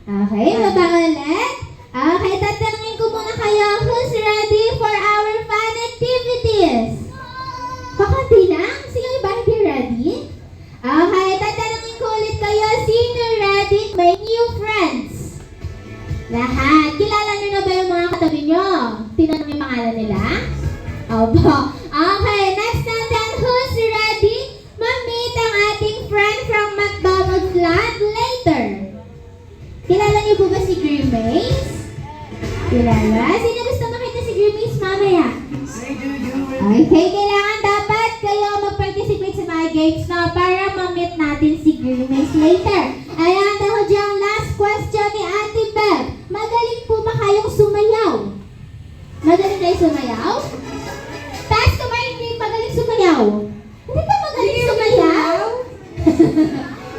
Okay, baba ulit. Okay, tatanungin ko muna kayo, who's ready for our fun activities? Kakunti lang? Sino ba hindi ready? Okay, tatanungin ko ulit kayo, sino ready to make new friends? Lahat. Kilala nyo na ba yung mga katabi nyo? Tinanong yung pangalan nila? Opo. Okay, next natin, who's ready ma-meet ang ating friend from McDonald's Land later? Kilala niyo po ba si Grimace? Kilala? Sino gusto makita si Grimace mamaya? Okay, kailangan dapat kayo mag-participate sa mga games na para ma-meet natin si Grimace later. Ayan, dahil dyan last question ni Ate Beb. Magaling po ba kayong sumayaw? Magaling kayo sumayaw? Taas ko ba hindi magaling sumayaw? Hindi ka magaling sumayaw?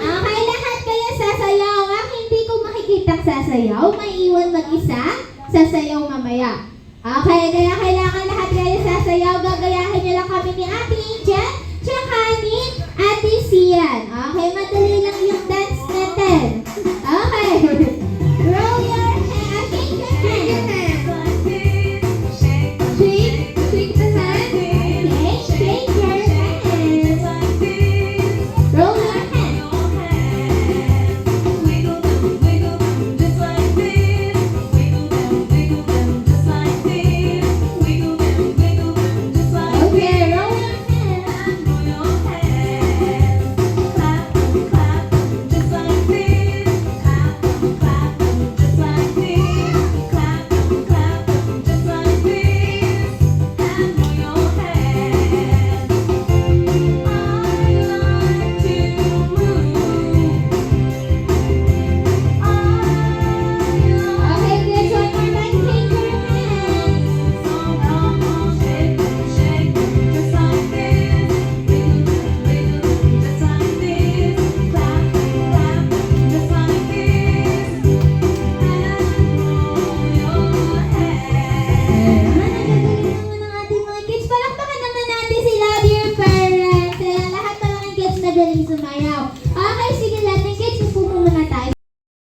Okay, lahat kayo sasayaw. Ang hindi ko makikitang sasayaw, may iwan mag-isa, sasayaw mamaya. Okay, kaya kailangan lahat kayo sasayaw. Gagayahin nyo lang kami ni Ate Angel.